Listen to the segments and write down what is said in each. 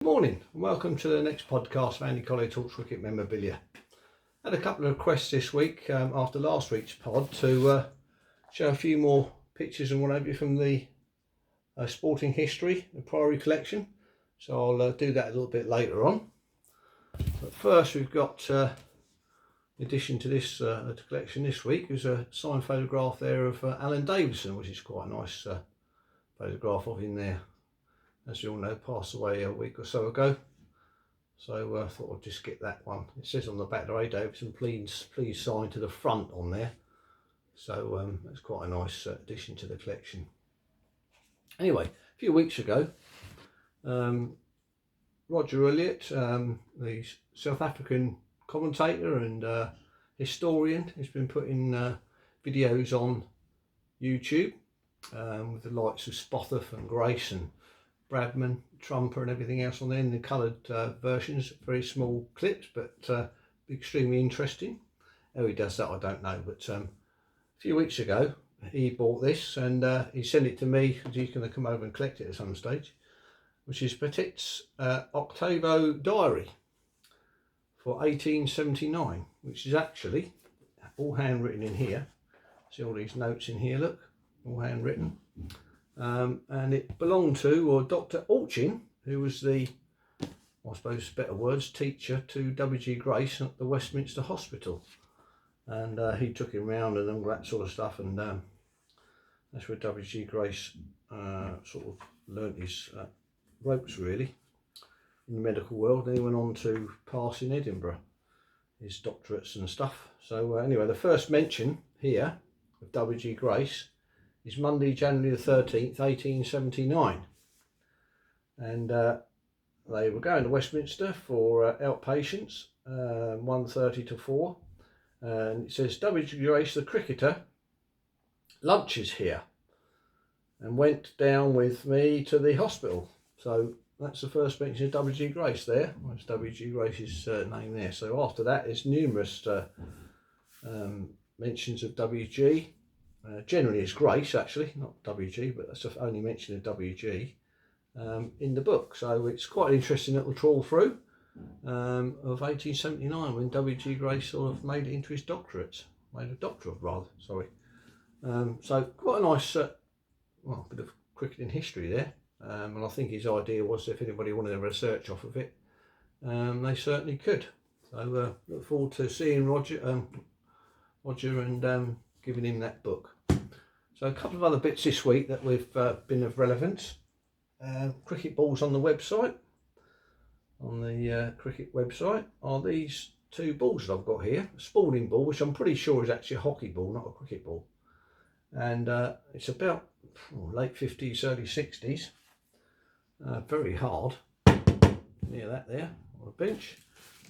Morning and welcome to the next podcast of Andy Collier-talks cricket memorabilia. Had a couple of requests this week after last week's pod to show a few more pictures and what have you from the sporting history, the Priory collection. So I'll do that a little bit later on. But first we've got, in addition to this collection this week, there's a signed photograph there of Alan Davidson, which is quite a nice photograph of him there. As you all know, passed away a week or so ago. So I thought I'd just get that one. It says on the back there, Davidson, please sign to the front on there. So that's quite a nice addition to the collection. Anyway, a few weeks ago, Roger Elliott, the South African commentator and historian, has been putting videos on YouTube with the likes of Spothoff and Grace and Bradman, Trumper and everything else on there in the coloured versions, very small clips, but extremely interesting. How he does that I don't know, but a few weeks ago he bought this and he sent it to me because he's going to come over and collect it at some stage, which is Petit's Octavo Diary for 1879, which is actually all handwritten in here. See all these notes in here, look, all handwritten. And it belonged to, or Dr Allchin, who was the, I suppose better words, teacher to W.G. Grace at the Westminster Hospital. And he took him round and all that sort of stuff, and that's where W.G. Grace sort of learnt his ropes really in the medical world. Then he went on to pass in Edinburgh, his doctorates and stuff. So anyway, the first mention here of W.G. Grace is Monday, January the 13th, 1879. And they were going to Westminster for outpatients, 1:30 to 4. And it says, W.G. Grace, the cricketer, lunches here and went down with me to the hospital. So that's the first mention of W.G. Grace there. That's W.G. Grace's name there. So after that, there's numerous mentions of W.G. Generally it's Grace, actually, not WG, but that's the only mention of WG in the book. So it's quite an interesting little trawl through of 1879 when W.G. Grace sort of made it into his doctorate. Made a doctor of, rather, sorry. So quite a nice, well, bit of cricketing history there. And I think his idea was if anybody wanted a research off of it, they certainly could. So look forward to seeing Roger and giving him that book. So a couple of other bits this week that we've been of relevance. Cricket balls on the website, on the cricket website, are these two balls that I've got here. A Spalding ball, which I'm pretty sure is actually a hockey ball, not a cricket ball. And it's about late 50s, early 60s. Very hard, near that there, on a bench.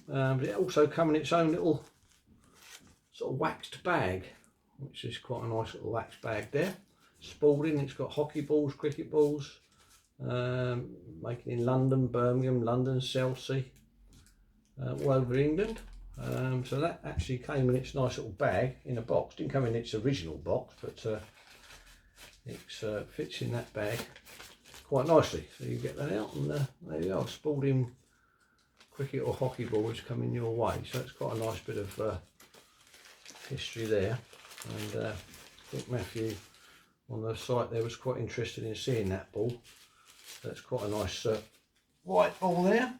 But it also comes in its own little sort of waxed bag, which is quite a nice little wax bag there. Spalding, it's got hockey balls, cricket balls, making in London, Birmingham, London, Chelsea, all over England. So that actually came in its nice little bag in a box. Didn't come in its original box, but it fits in that bag quite nicely. So you get that out, and there you are, Spalding cricket or hockey ball is coming your way. So it's quite a nice bit of history there. And I think Matthew on the site there was quite interested in seeing that ball. That's quite a nice white ball there.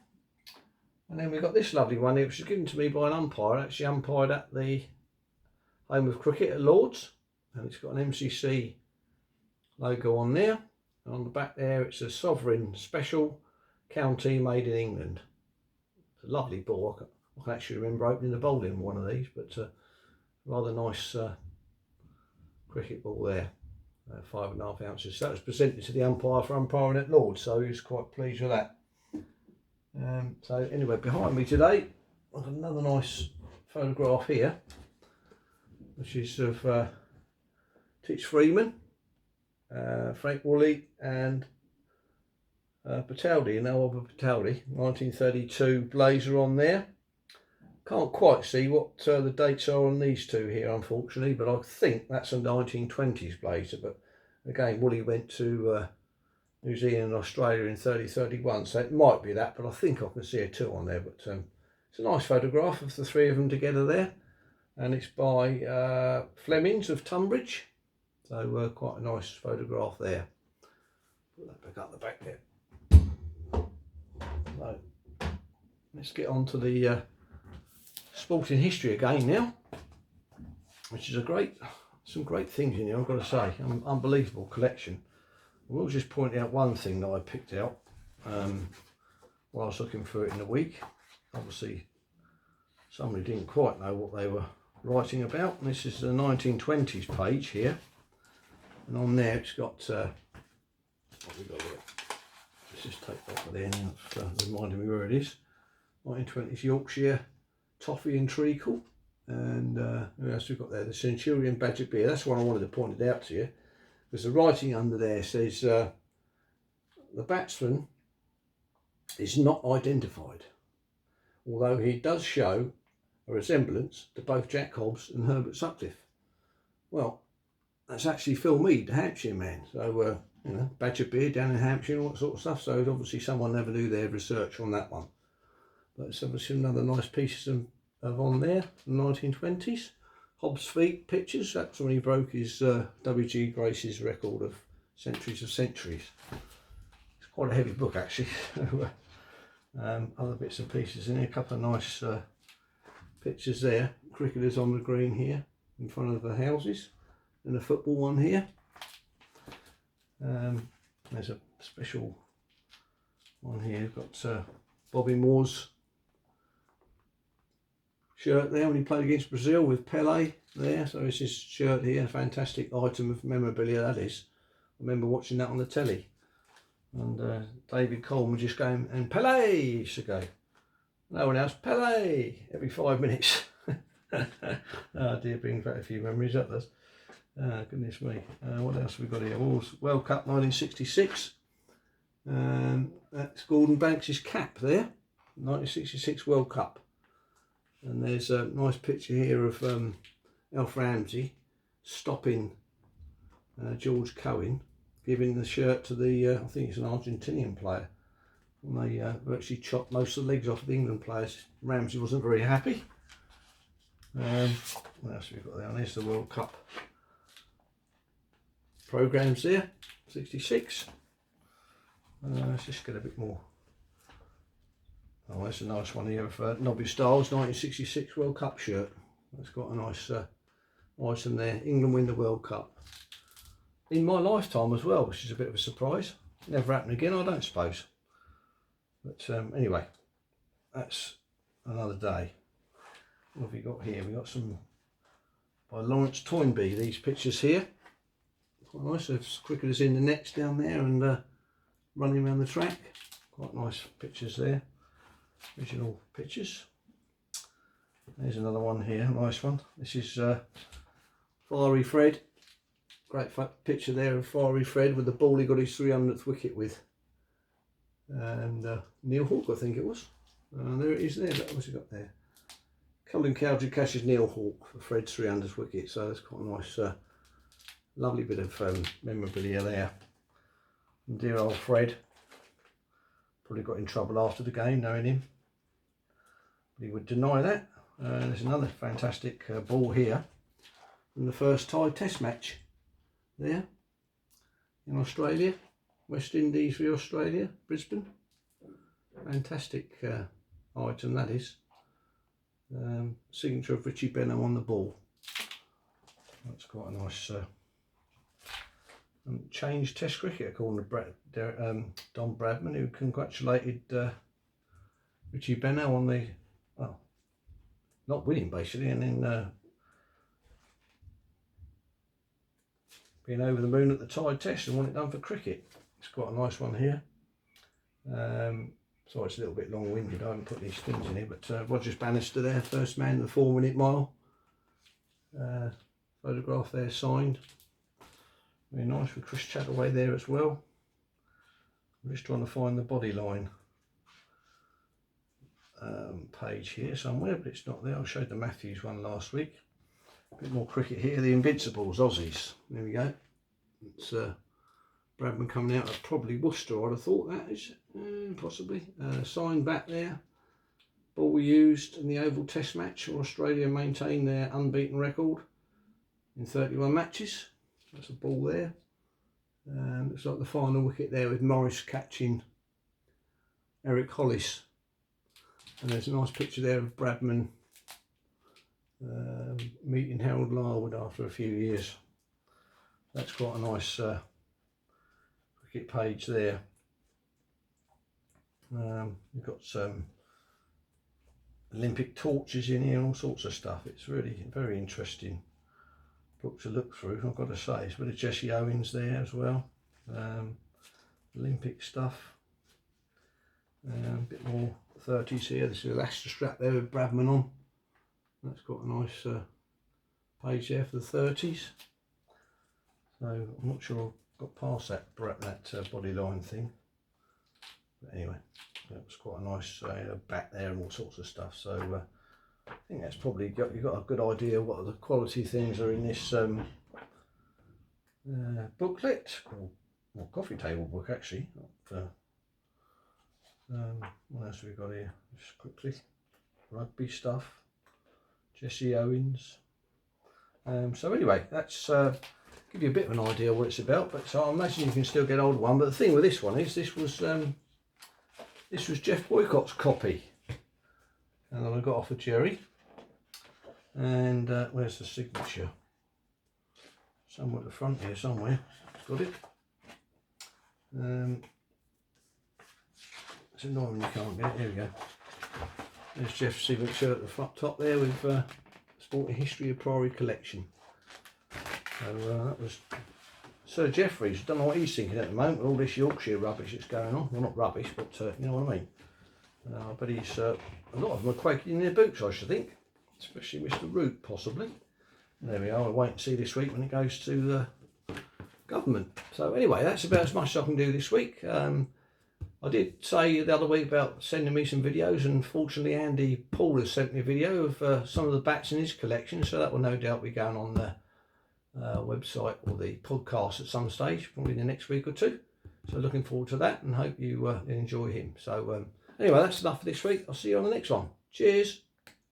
And then we've got this lovely one here, which was given to me by an umpire. Actually umpired at the Home of Cricket at Lords, and it's got an MCC logo on there. And on the back there it's a Sovereign Special County made in England. It's a lovely ball. I can actually remember opening the bowl in one of these, but rather nice cricket ball there, 5.5 ounces. So that was presented to the umpire for umpiring at Lords, so he was quite pleased with that. So anyway, behind me today I've got another nice photograph here, which is of Titch Freeman, Frank Woolley and Pataldi, Albert Pataldi, 1932 blazer on there. Can't quite see what the dates are on these two here, unfortunately, but I think that's a 1920s blazer. But again, Woolley went to New Zealand and Australia in 30-31, so it might be that, but I think I can see a 2 on there. But it's a nice photograph of the 3 of them together there, and it's by Flemings of Tunbridge, so quite a nice photograph there. Put that back up the back there. So let's get on to the sporting history again now, which is some great things in here, I've got to say. Unbelievable collection. I will just point out one thing that I picked out while I was looking through it in the week. Obviously, somebody didn't quite know what they were writing about. And this is the 1920s page here, and on there it's got what we got here. Let's just take that off there now. It's reminding me where it is. 1920s Yorkshire toffee and treacle, and who else we've got there? The Centurion Badger beer. That's the one I wanted to point it out to you, because the writing under there says the batsman is not identified, although he does show a resemblance to both Jack Hobbs and Herbert Sutcliffe. Well, that's actually Phil Mead, the Hampshire man. So you know, Badger beer down in Hampshire and all that sort of stuff. So obviously someone never do their research on that one. But it's obviously another nice piece of on there, the 1920s. Hobbs' feet pictures. That's when he broke his W.G. Grace's record of centuries of centuries. It's quite a heavy book actually. Other bits and pieces in here. A couple of nice pictures there. Cricketers on the green here in front of the houses, and a football one here. There's a special one here. We've got Bobby Moore's shirt there when he played against Brazil with Pele there. So it's his shirt here, a fantastic item of memorabilia that is. I remember watching that on the telly, and David Coleman just going, and Pele used to go. No one else, Pele, every 5 minutes. Oh dear, brings back a few memories, that does. Goodness me. What else have we got here? World Cup 1966. That's Gordon Banks' cap there, 1966 World Cup. And there's a nice picture here of Alf Ramsey stopping George Cohen, giving the shirt to the, I think it's an Argentinian player. And they virtually chopped most of the legs off of the England players. Ramsey wasn't very happy. What else have we got there? There's the World Cup programmes there, 66. Let's just get a bit more. Oh, that's a nice one here of Nobby Stiles' 1966 World Cup shirt. That's got a nice item there. England win the World Cup. In my lifetime as well, which is a bit of a surprise. Never happened again, I don't suppose. But anyway, that's another day. What have we got here? We've got some by Lawrence Toynbee, these pictures here. Quite nice, there's cricketers in the nets down there and running around the track. Quite nice pictures there. Original pictures. There's another one here, a nice one. This is Fiery Fred. Great picture there of Fiery Fred with the ball he got his 300th wicket with. And Neil Hawke, I think it was. There it is there, what's he got there? Colin Cowdrey Cash's Neil Hawke for Fred's 300th wicket, so that's quite a nice, lovely bit of memorabilia there. And dear old Fred. Probably got in trouble after the game, knowing him. But he would deny that. There's another fantastic ball here from the first Thai Test match there in Australia. West Indies v Australia, Brisbane. Fantastic item that is. Signature of Richie Benham on the ball. That's quite a nice changed Test cricket, according to Don Bradman, who congratulated Richie Benham on the, well, not winning basically, and then being over the moon at the Tide Test and want it done for cricket. It's quite a nice one here. Sorry, it's a little bit long-winded. I haven't put these things in here, but Rogers Bannister there, first man in the 4-minute mile. Photograph there signed. Very nice with Chris Chataway there as well. I'm just trying to find the body line page here somewhere, but it's not there. I showed the Matthews one last week. A bit more cricket here. The Invincibles, Aussies. There we go. It's Bradman coming out of probably Worcester, I'd have thought that is, possibly. Sign back there. Ball used in the Oval Test match, where Australia maintained their unbeaten record in 31 matches. That's a ball there. Looks like the final wicket there with Morris catching Eric Hollis. And there's a nice picture there of Bradman meeting Harold Larwood after a few years. That's quite a nice cricket page there. You've got some Olympic torches in here, all sorts of stuff. It's really very interesting book to look through, I've got to say. It's a bit of Jesse Owens there as well. Olympic stuff. A bit more 30s here. This is Alaska strap there with Bradman on. That's got a nice page there for the 30s. So I'm not sure I've got past that bodyline thing. But anyway, that was quite a nice back there and all sorts of stuff. So I think that's probably you've got a good idea what the quality things are in this booklet, or coffee table book actually. What else have we got here? Just quickly, rugby stuff, Jesse Owens. So anyway, that's give you a bit of an idea what it's about. But so I imagine you can still get hold of one. But the thing with this one is this was Jeff Boycott's copy, and then I got off of Jerry. And where's the signature? Somewhere at the front here, somewhere. Got it. It's annoying when you can't get it. Here we go. There's Jeff's signature at the front top there with Sporting History of Priory Collection. So that was Sir Jeffries. Don't know what he's thinking at the moment with all this Yorkshire rubbish that's going on. Well, not rubbish, but you know what I mean. But he's a lot of them are quaking in their boots, I should think. Especially Mr. Root, possibly. There we are. I'll wait and see this week when it goes to the government. So anyway, that's about as much as I can do this week. I did say the other week about sending me some videos, and fortunately Andy Paul has sent me a video of some of the bats in his collection, so that will no doubt be going on the website or the podcast at some stage, probably in the next week or two. So looking forward to that, and hope you enjoy him. So anyway, that's enough for this week. I'll see you on the next one. Cheers.